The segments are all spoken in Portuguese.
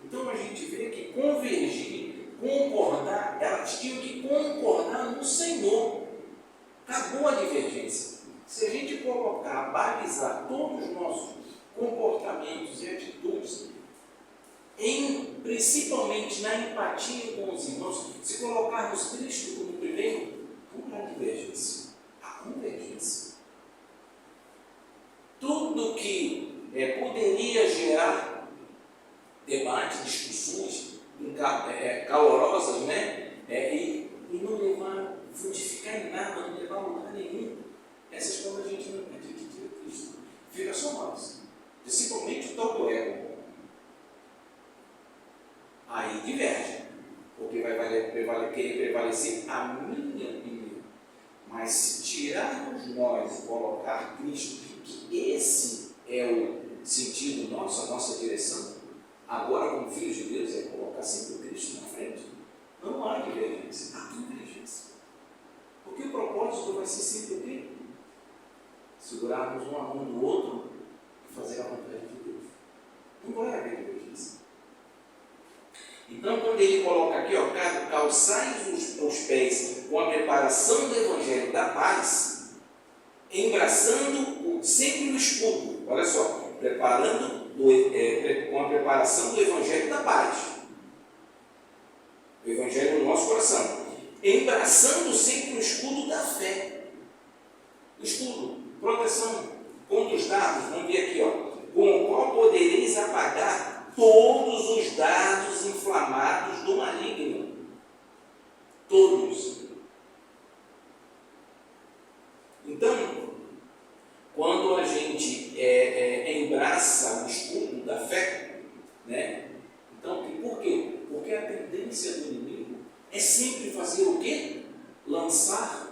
Então a gente vê que convergir, concordar, elas tinham que concordar no Senhor. Acabou a divergência. Se a gente colocar, balizar todos os nossos comportamentos e atitudes, principalmente na empatia com os irmãos, se colocarmos Cristo como primeiro, não há divergência. Há convergência. Tudo que poderia gerar debate, discussões calorosas, né? E não levar, frutificar em nada, não levar a lugar nenhum. Essas coisas a gente tira Cristo. Fica só nós. Principalmente o tal ego. Aí diverge. Porque vai querer prevalecer a minha opinião. Mas se tirarmos nós e colocar Cristo, que esse é o sentido nosso, a nossa direção, agora como filhos de Deus, é colocar sempre o Cristo na frente. Não há divergência, há convergência. Porque o propósito vai ser sempre o quê? Segurarmos um a mão do outro e fazer a vontade de Deus. Não vai haver divergência. Então, quando ele coloca aqui, calçais os pés com a preparação do Evangelho da paz, embraçando sempre o escudo, olha só, com a preparação do Evangelho da paz, o Evangelho no nosso coração, embraçando sempre o escudo da fé, o escudo, proteção contra os dardos, vamos ver aqui, com o qual podereis apagar todos os dardos inflamados do maligno. Todos. Então, quando a gente embraça o escudo da fé, né? Então, por quê? Porque a tendência do inimigo é sempre fazer o quê? Lançar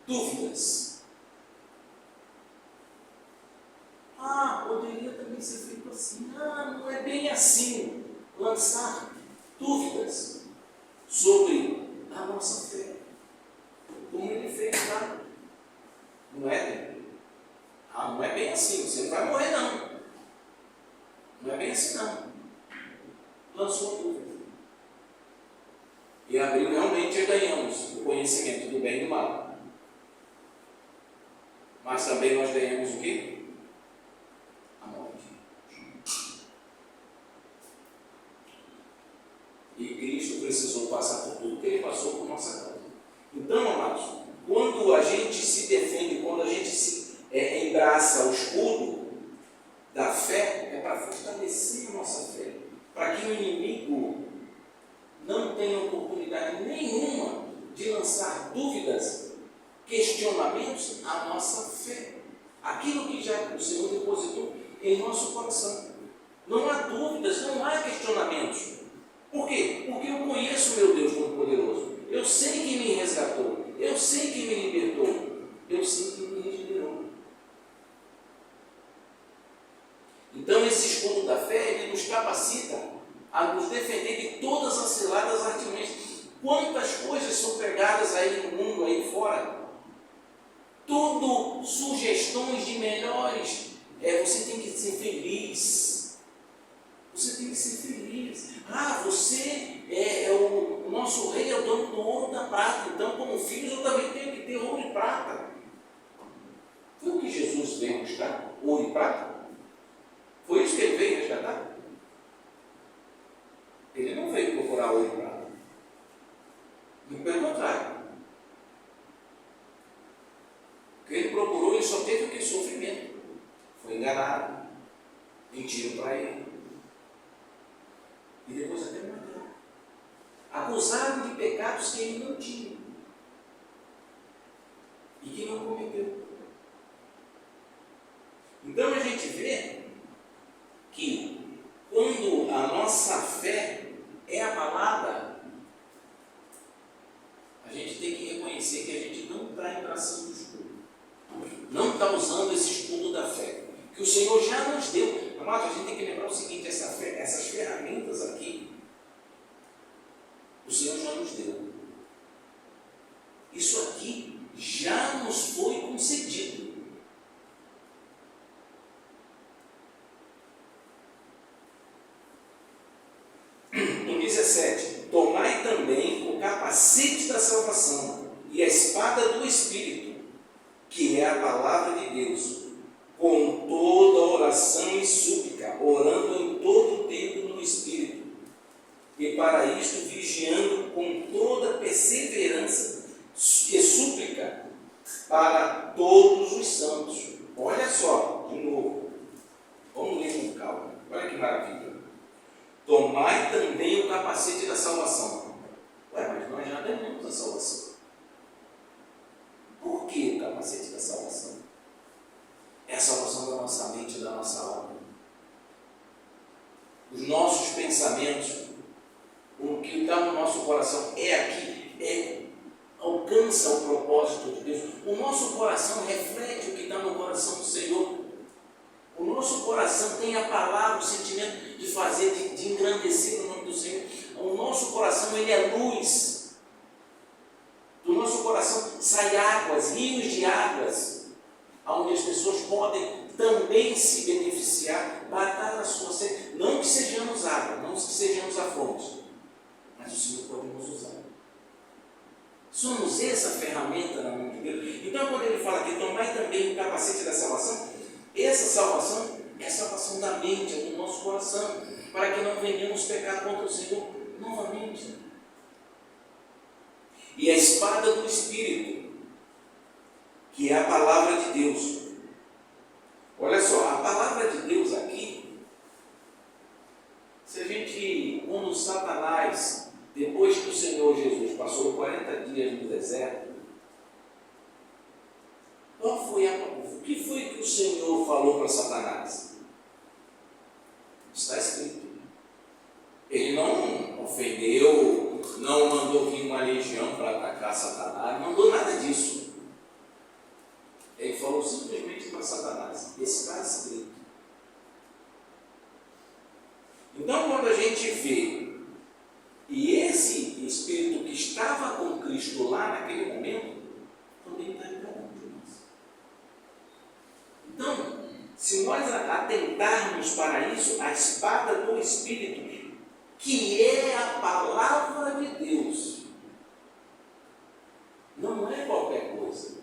dúvidas. Poderia também ser feito assim. Não é bem assim. Lançar dúvidas sobre a nossa fé. Como ele fez lá. Não é? Não é bem assim. Você não vai morrer, não. Não é bem assim, não. Lançou a dúvida. E abriu realmente ganhamos o conhecimento do bem e do mal. Mas também nós ganhamos o quê? A morte. E Cristo precisou passar por tudo que ele passou por nossa causa. Então, amados, quando a gente se defende, quando a gente se embraça o escudo da fé, é para fortalecer a nossa fé, para que o inimigo não tenha oportunidade nenhuma de lançar dúvidas, questionamentos à nossa fé. Aquilo que já o Senhor depositou em nosso coração. Não há dúvidas, não há questionamentos. Por quê? Porque eu conheço o meu Deus Todo-Poderoso. Eu sei que me resgatou. Eu sei que me libertou. Eu sei que me regenerou. Então esse escudo da fé, ele nos capacita a nos defender de todas as ciladas artimanhas. Quantas coisas são pregadas aí no mundo, aí fora? Tudo sugestões de melhores. Você tem que ser feliz. Você tem que ser feliz. Você o nosso rei é o dono do ouro e da prata. Então, como filhos, eu também tenho que ter ouro e prata. Foi o que Jesus veio buscar? Ouro e prata? Foi isso que ele veio resgatar? Ele não veio procurar ouro e prata. Muito pelo contrário. O que ele procurou, ele só teve o que? Sofrimento. Foi enganado. Mentiram para ele. E depois até mataram. Acusado de pecados que ele não tinha. E que não cometeu. Então a gente vê que quando a nossa fé é abalada, a gente tem que reconhecer que a gente não está embraçando o escudo. Não está usando esse escudo da fé. Que o Senhor já nos deu. Amados, a gente tem que lembrar o seguinte, essas ferramentas aqui, o Senhor já nos deu. Isso aqui já nos foi concedido. capacete da salvação e a espada do Espírito, que é a palavra de Deus, com toda oração e súplica, orando em todo o tempo no Espírito, e para isto vigiando com toda perseverança e súplica para todos os santos. Olha só, de novo, vamos ler com calma, olha que maravilha. Tomai também o capacete da salvação. Ué, mas nós já temos a salvação. Por que o capacete da salvação? É a salvação da nossa mente e da nossa alma. Os nossos pensamentos, o que está no nosso coração é aqui, alcança o propósito de Deus. O nosso coração reflete o que está no coração do Senhor. O nosso coração tem a palavra, o sentimento de fazer, de engrandecer o nome do Senhor. O nosso coração, ele é luz. Do nosso coração saem águas, rios de águas, onde as pessoas podem também se beneficiar, matar a sua sede. Não que sejamos água, não que sejamos a fonte, mas o Senhor pode nos usar. Somos essa ferramenta na mão de Deus. Então, quando ele fala que tomai também o capacete da salvação, essa salvação é a salvação da mente, é do nosso coração, para que não venhamos pecar contra o Senhor novamente. E a espada do Espírito, que é a palavra de Deus. Olha só, a palavra de Deus aqui, se a gente, quando Satanás, depois que o Senhor Jesus passou 40 dias no deserto, o que foi que o Senhor falou para Satanás? Está escrito. Ele não ofendeu, não mandou vir uma legião para atacar Satanás, não mandou nada disso. Ele falou simplesmente para Satanás: está escrito. Então, quando a gente vê, e esse Espírito que estava com Cristo lá naquele momento, também está em cada um de nós. Então, se nós atentarmos para isso, a espada do Espírito, que é a palavra de Deus, não é qualquer coisa,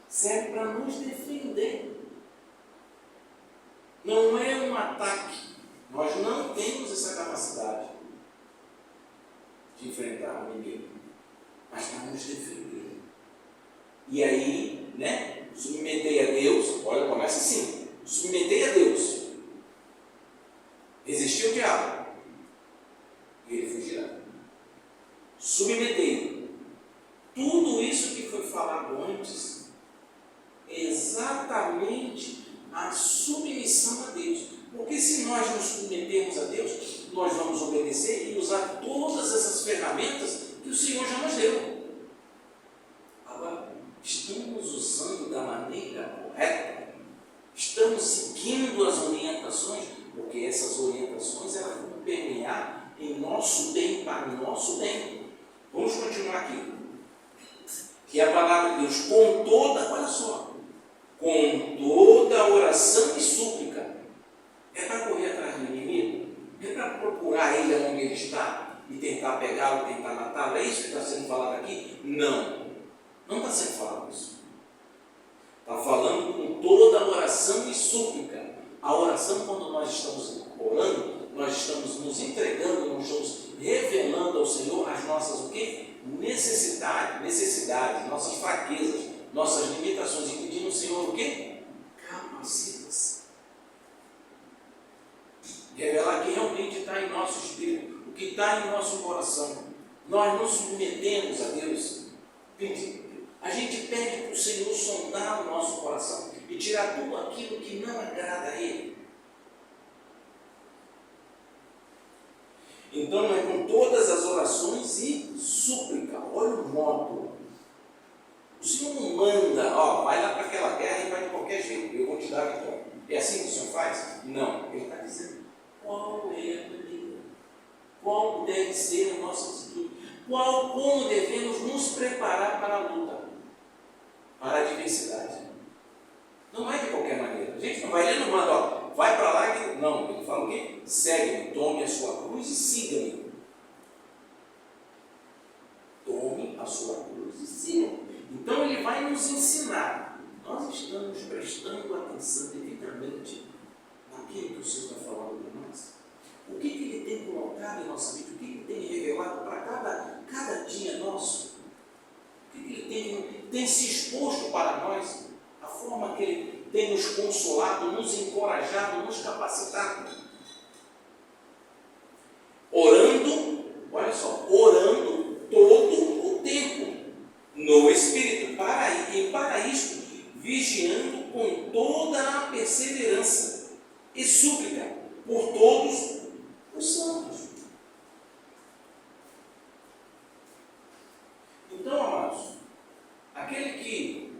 serve para nos defender, não é um ataque. Nós não temos essa capacidade de enfrentar o inimigo, mas para nos defender. E aí, submetei a Deus. Olha, começa assim: submetei a Deus, resistir ao diabo, e ele fugirá. Submetei. Tudo isso que foi falado antes é exatamente a submissão a Deus. Porque se nós nos submetermos a Deus, nós vamos obedecer e usar todas essas ferramentas que o Senhor já nos deu. Agora, estamos usando da maneira correta? Estamos seguindo as orientações? Porque essas orientações elas vão permear em nosso bem, para o nosso bem. Vamos continuar aqui. Que a palavra de Deus, com toda, olha só, com toda oração e súplica. É para correr atrás do inimigo? É para procurar ele onde ele está e tentar pegá-lo, tentar matá-lo? É isso que está sendo falado aqui? Não. Não está sendo falado isso. Está falando com toda oração e súplica. A oração, quando nós estamos orando, nós estamos nos entregando, nós estamos revelando ao Senhor as nossas o quê? Necessidades, nossas fraquezas, nossas limitações, e pedindo ao Senhor o quê? Capacita-se. Revelar que realmente está em nosso espírito, o que está em nosso coração. Nós não submetemos a Deus. A gente pede para o Senhor sondar o nosso coração e tirar tudo aquilo que não agrada a Ele. Então, é com todas as orações e súplica. Olha o modo. O Senhor não manda, vai lá para aquela guerra e vai de qualquer jeito, eu vou te dar a vitória. É assim que o Senhor faz? Não. Ele está dizendo qual é a medida, qual deve ser a nossa atitude, como devemos nos preparar para a luta, para a adversidade. Não é de qualquer maneira. A gente não vai ler, não manda, vai para lá que. Não, ele fala o quê? Segue-me, tome a sua cruz e siga-me. a sua cruz e sigam. Então ele vai nos ensinar. Nós estamos prestando atenção devidamente naquilo que o Senhor está falando para nós. O que Ele tem colocado em nossa vida? O que Ele tem revelado para cada dia nosso? O que Ele tem se exposto para nós? A forma que Ele tem nos consolado, nos encorajado, nos capacitado. Orando, olha só, orando todo o tempo no Espírito, e para isto, vigiando com toda a perseverança e súplica por todos os santos. Então, amados, aquele que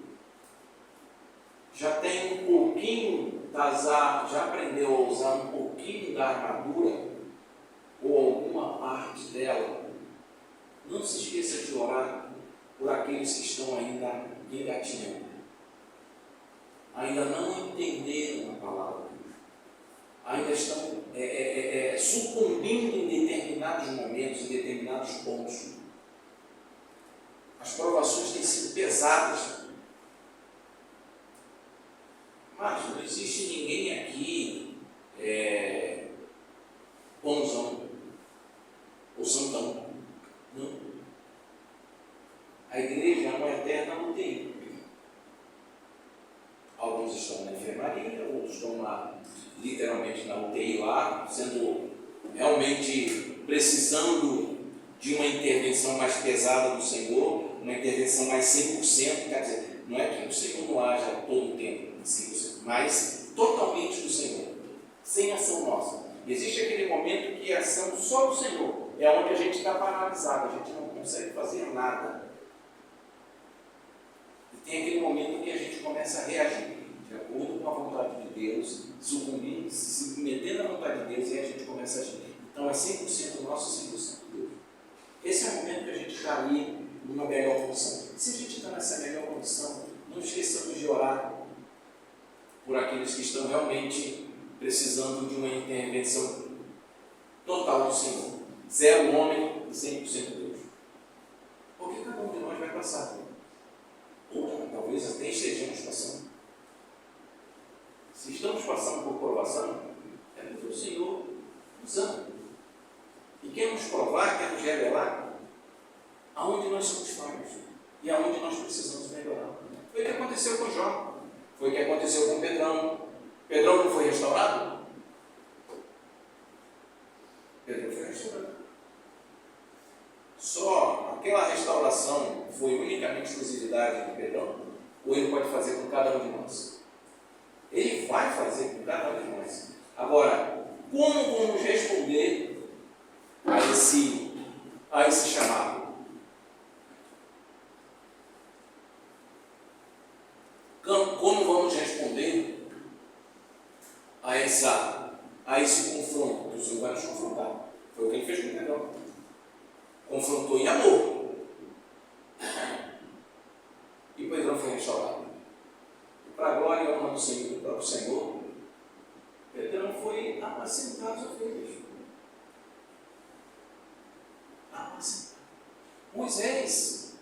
já tem um pouquinho, já aprendeu a usar um pouquinho da armadura, ou alguma parte dela, não se esqueça de orar por aqueles que estão ainda engatinhando, ainda não entenderam a palavra, ainda estão sucumbindo em determinados momentos, em determinados pontos. As provações têm sido pesadas. Mas não existe ninguém aqui bonzão ou santão. Não. A igreja é uma eterna UTI. Alguns estão na enfermaria, outros estão literalmente na UTI lá, sendo realmente precisando de uma intervenção mais pesada do Senhor, uma intervenção mais 100%, quer dizer, não é que o Senhor não haja todo o tempo, 100%, mas totalmente do Senhor, sem ação nossa. Existe aquele momento que a ação só do Senhor, é onde a gente está paralisado, a gente não consegue fazer nada. E tem aquele momento que a gente começa a reagir, de acordo com a vontade de Deus, sucumbindo, se submetendo à vontade de Deus, e a gente começa a agir. Então é 100% nosso, 100% Deus. Esse é o momento que a gente está ali numa melhor condição. Se a gente está nessa melhor condição, não esqueçamos de orar por aqueles que estão realmente precisando de uma intervenção total do Senhor. 0 homem e 100% Deus. Porque cada um de nós vai passar. Ou talvez até estejamos passando. Se estamos passando por provação, é porque o Senhor nos ama. E quer nos provar, quer nos revelar aonde nós somos falhos e aonde nós precisamos melhorar. Foi o que aconteceu com Jó. Foi o que aconteceu com Pedrão. Pedrão não foi restaurado? Pedrão foi restaurado. Só aquela restauração foi unicamente exclusividade de Pedrão? Ou ele pode fazer com cada um de nós? Ele vai fazer com cada um de nós. Agora, como vamos responder a esse chamado? Como vamos responder a esse confronto? O Senhor vai nos confrontar. Foi o que ele fez com Pedrão. Confrontou em amor. E Pedrão foi restaurado. E para a glória e honra do Senhor, do próprio Senhor, Pedrão foi apacentar as ovelhas. Apacentar. Moisés.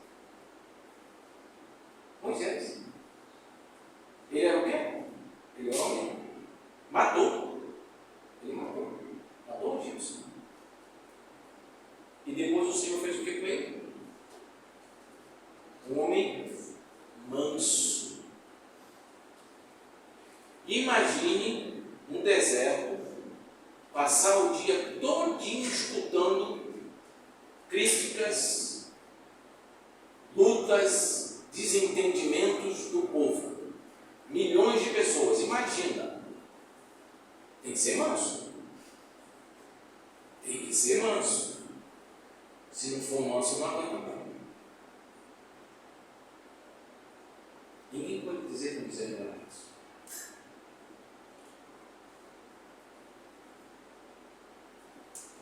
Ele era o quê? Ele era homem. Matou. Ele matou. Matou o egípcio. E depois o Senhor fez o que com ele? Um homem manso. Imagine um deserto, passar o dia todinho escutando críticas, lutas, desentendimentos do povo. Milhões de pessoas. Imagina. Tem que ser manso. Tem que ser manso. Se não for manso, não aguenta não. Ninguém pode dizer que Moisés não era manso.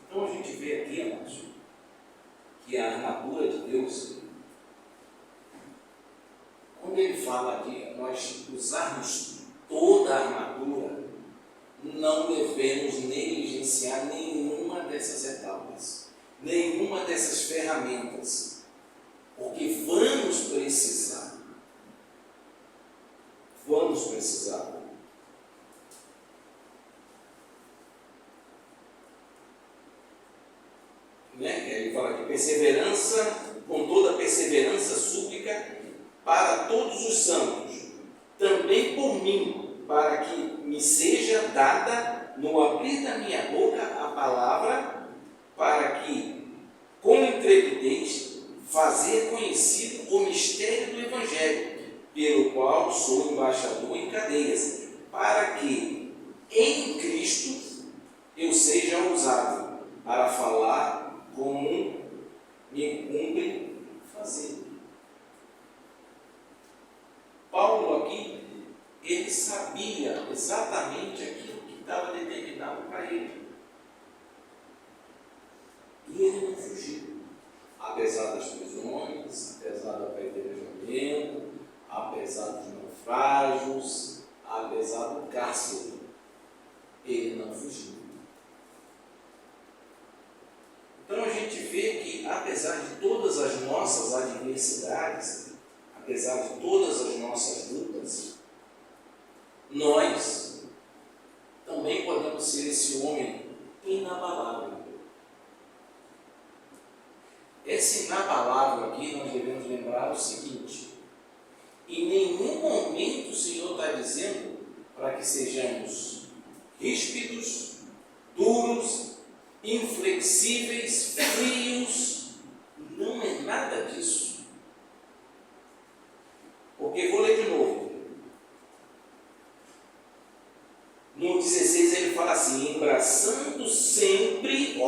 Então a gente vê aqui, amados, que a armadura de Deus, quando ele fala de nós usarmos toda a armadura, não devemos negligenciar nenhuma dessas etapas, nenhuma dessas ferramentas, porque precisar. Vamos precisar. Ele fala aqui, perseverança, com toda perseverança, súplica para todos os santos, também por mim, para que me seja dada no abrir da minha boca a palavra, para que, com intrepidez, fazer conhecido o mistério do Evangelho, pelo qual sou embaixador em cadeias, para que, em Cristo, eu seja ousado para falar como me cumpre fazer. Paulo aqui, ele sabia exatamente aquilo que estava determinado para ele. E ele não fugiu. Apesar das prisões, apesar do apedrejamento, apesar dos naufrágios, apesar do cárcere, ele não fugiu. Então a gente vê que, apesar de todas as nossas adversidades, apesar de todas as nossas lutas, nós também podemos ser esse homem inabalável. Esse inabalável aqui, nós devemos lembrar o seguinte: em nenhum momento o Senhor está dizendo para que sejamos ríspidos, duros, inflexíveis, frios. Não é nada disso. Porque, vou ler de novo. No 16 ele fala assim, embraçando sempre,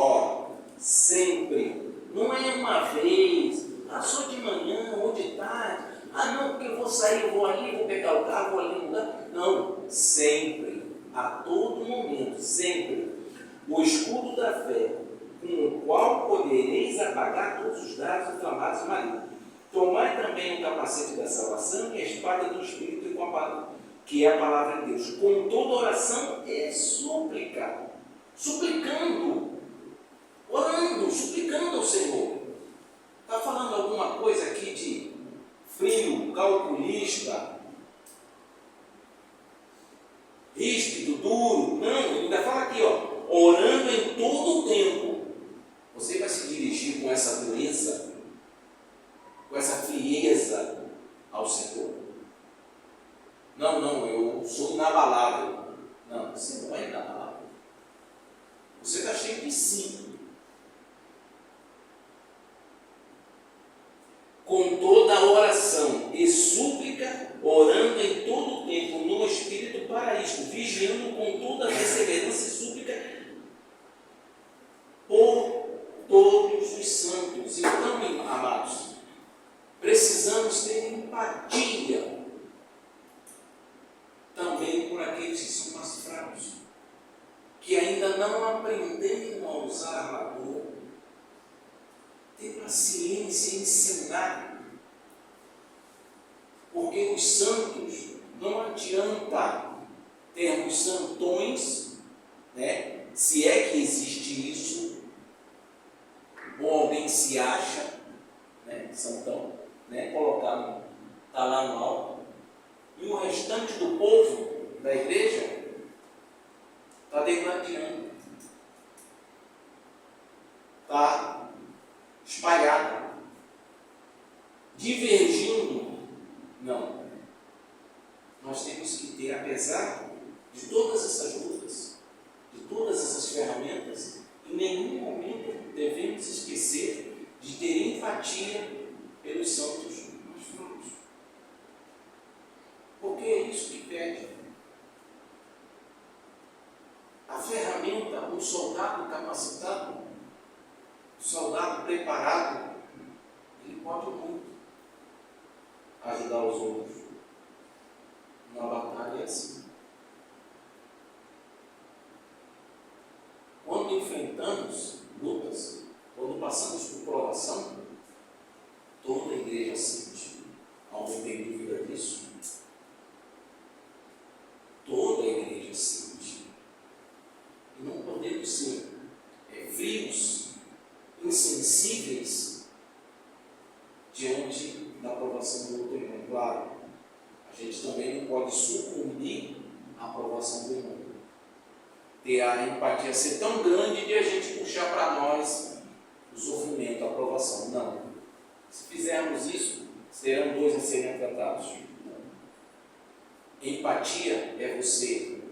sempre. Não é uma vez, só de manhã ou de tarde. Não, porque eu vou sair, eu vou ali, vou pegar o carro, vou ali no lugar. Não, sempre, a todo momento, sempre. O escudo da fé, com o qual podereis apagar todos os dardos inflamados e malignos. Tomai também o capacete da salvação e a espada do Espírito, que é a palavra de Deus, com toda oração e súplica. Suplicando, orando, suplicando ao Senhor. Está falando alguma coisa aqui de frio, calculista, ríspido, duro? Não, ele ainda fala aqui, orando em todo o tempo. Você vai se dirigir com essa dureza, com essa frieza ao Senhor? Não, eu sou inabalável. Não, você não é inabalável. Você está cheio de si. Com toda oração e súplica, orando em todo o tempo no Espírito para isto, vigiando com toda perseverança e súplica por todos os santos. Então, amados, precisamos ter empatia também por aqueles que são mais fracos, que ainda não aprenderam a usar a armadura. Ter paciência em ensinar, porque os santos, não adianta termos santões, se é que existe isso, ou alguém se acha, santão, colocado, está lá no alto, e o restante do povo da igreja está degradando, está espalhado, divergindo. Não. Nós temos que ter, apesar de todas essas lutas, de todas essas ferramentas, em nenhum momento devemos esquecer de ter empatia pelos santos mais fracos. Porque é isso que pede. A ferramenta, um soldado capacitado, um soldado preparado, ele pode muito ajudar os outros. Na batalha é assim. Quando enfrentamos lutas, quando passamos por provação, toda a igreja sente. Alguém tem dúvida disso? Toda a igreja sente. E não podemos ser frios, insensíveis diante diante da aprovação do outro irmão. Claro, a gente também não pode sucumbir à aprovação do irmão. Ter a empatia ser tão grande de a gente puxar para nós o sofrimento, a aprovação. Não. Se fizermos isso, serão dois a serem tratados. Empatia é você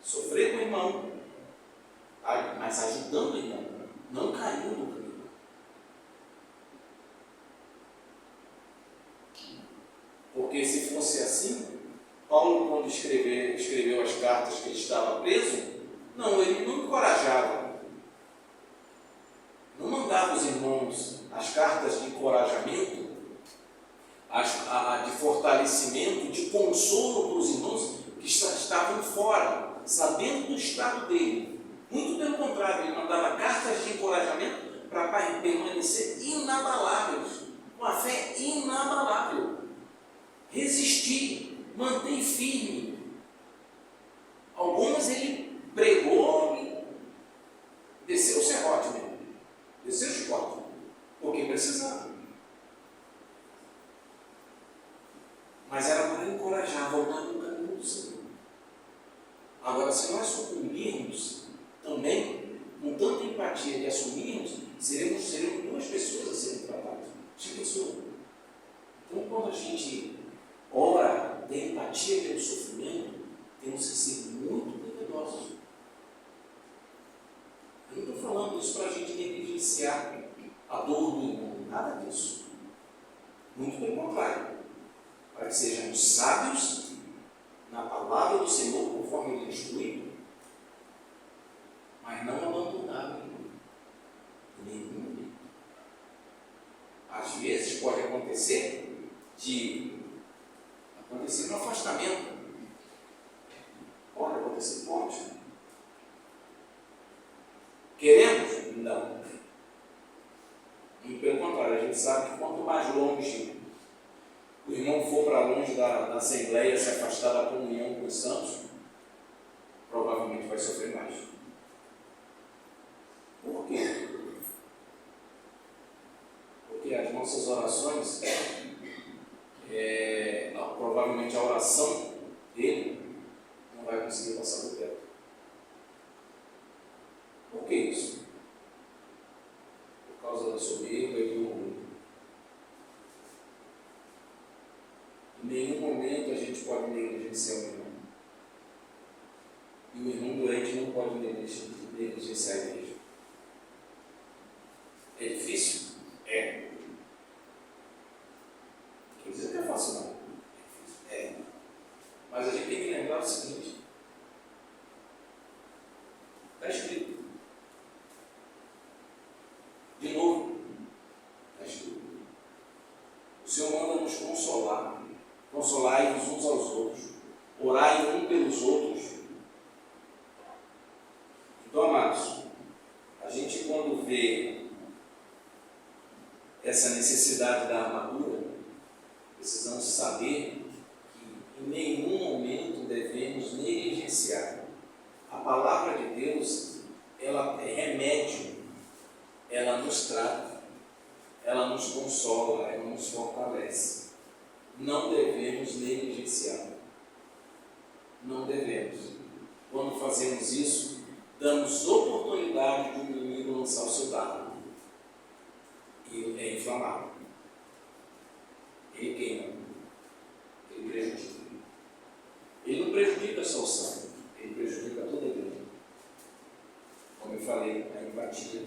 sofrer com o irmão, mas ajudando o irmão, não caindo no caminho. Porque se fosse assim, Paulo, quando escreveu as cartas que ele estava preso, ele não encorajava, não mandava os irmãos as cartas de encorajamento, de fortalecimento, de consolo para os irmãos que estavam fora, sabendo do estado dele. Muito pelo contrário, ele mandava cartas de encorajamento para permanecer inabaláveis, com a fé inabalável. Resistir, manter firme. Algumas ele pregou e desceu o serrote mesmo, desceu o chicote, porque precisava. Mas era para encorajar a voltar no caminho do Senhor. Agora, se nós sucumbirmos também, com tanta empatia de assumirmos, seremos duas pessoas a serem tratadas. Já pensou? Então, quando a gente ora, tem empatia pelo sofrimento, temos que ser muito cuidadosos. Eu não estou falando isso para a gente negligenciar a dor do irmão, nada disso. Muito pelo contrário, para que sejamos sábios na palavra do Senhor, conforme Ele instrui, mas não abandonar o irmão, em nenhum momento. Às vezes pode acontecer um afastamento. Pode acontecer, pode. Queremos? Não. E pelo contrário, a gente sabe que quanto mais longe o irmão for para longe da Assembleia, se afastar da comunhão com os santos, provavelmente vai sofrer mais. Por quê? Porque as nossas orações, provavelmente a oração dele não vai conseguir passar do teto. Por que isso? Por causa da soberba e do orgulho. Em nenhum momento a gente pode negligenciar o irmão. E o irmão doente não pode negligenciar a igreja. É difícil? É. Quer dizer que é fácil, não. É. Mas a gente tem que lembrar o seguinte: está escrito. De novo, está escrito. O Senhor manda nos consolar. Consolai-vos uns aos outros. Orai um pelos outros. Então, amados, a gente quando vê essa necessidade da armadura, precisamos saber que em nenhum momento devemos negligenciar. A palavra de Deus, ela é remédio, ela nos trata, ela nos consola, ela nos fortalece. Não devemos negligenciar. Não devemos. Quando fazemos isso, damos oportunidade de um inimigo lançar o seu dardo. E é inflamável. Ele queima. Ele prejudica. Ele não prejudica só o sangue, ele prejudica toda a igreja. Como eu falei, a empatia,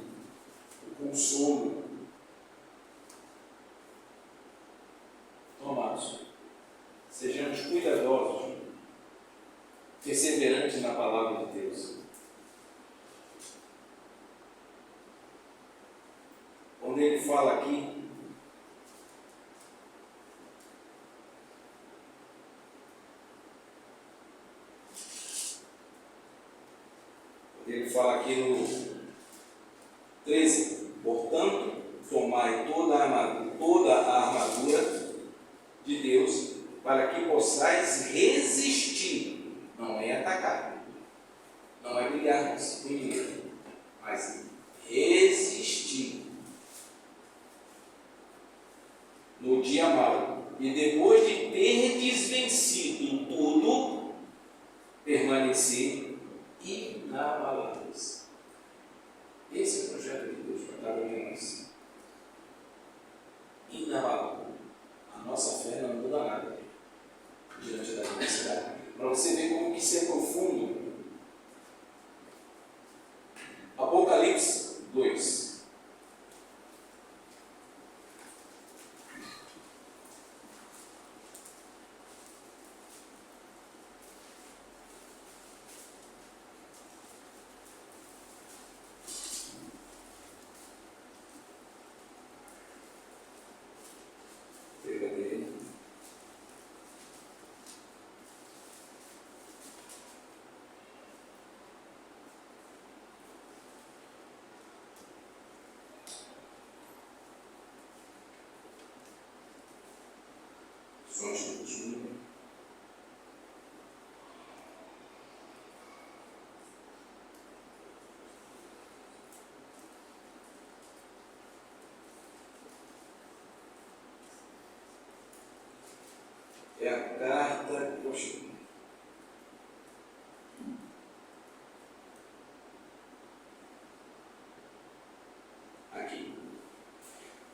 o consolo. Amados, sejamos cuidadosos, perseverantes na palavra de Deus. Quando ele fala aqui, no 13, portanto, tomai toda a armadura de Deus, para que possais resistir, não é atacar, não é brigar com o inimigo, mas resistir no dia mau, e depois de terdes vencido tudo, permanecer inabaláveis. Esse é o projeto de Deus para cada um de nós. Inabalável. A nossa fé não muda nada diante da adversidade. Para você ver como que isso é profundo. Apocalipse 2. É a carta. Aqui.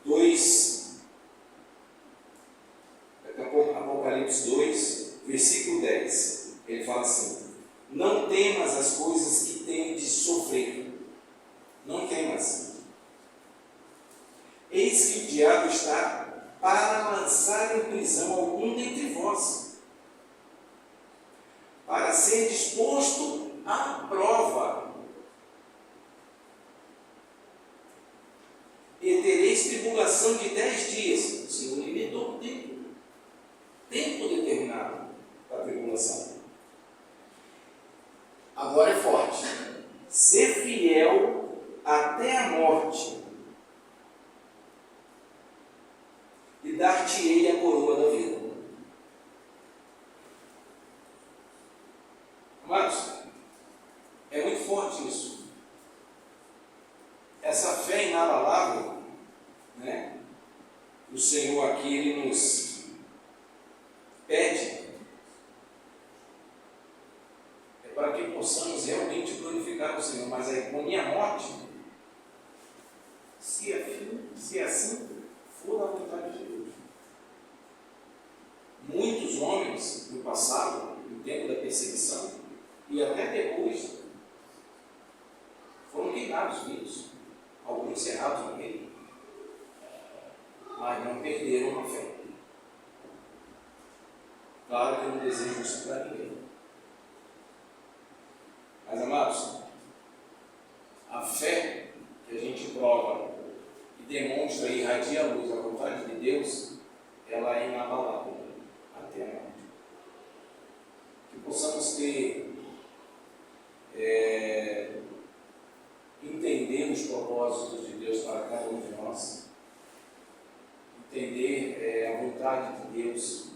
2. Apocalipse 2, versículo 10. Ele fala assim: não temas as coisas que tem de sofrer. Não temas. Eis que o diabo está para lançar em prisão algum dentre vós, para ser disposto à prova. E tereis tribulação de 10 dias. O Senhor limitou o tempo determinado para a tribulação. Agora é forte. Ser fiel até a morte, e dar-te-ei a coroa da vida. Amados, é muito forte isso. Essa fé inabalável, né? O Senhor aqui, Ele nos pede, é para que possamos realmente glorificar o Senhor, mas aí com minha morte, se assim for da vontade de Deus. Muitos homens no passado, no tempo da perseguição, e até depois, foram queimados vivos, alguns cerrados no meio, mas não perderam a fé. Claro que eu não desejo isso para ninguém. Mas, amados, a fé que a gente prova e demonstra e irradia a luz, a vontade de Deus, ela é inabalável até a morte. Que possamos ter, entender os propósitos de Deus para cada um de nós, entender a vontade de Deus,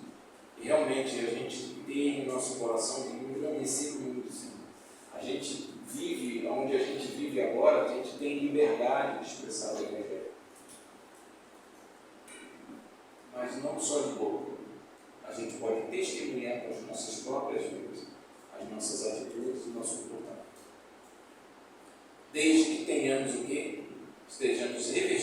e realmente a gente ter em nosso coração de engrandecer muito o Senhor. A gente vive, onde a gente vive agora, a gente tem liberdade de expressar o Evangelho. Mas não só de boca. A gente pode testemunhar com as nossas próprias vidas, as nossas atitudes e o nosso comportamento. Desde que tenhamos o quê? Estejamos revestidos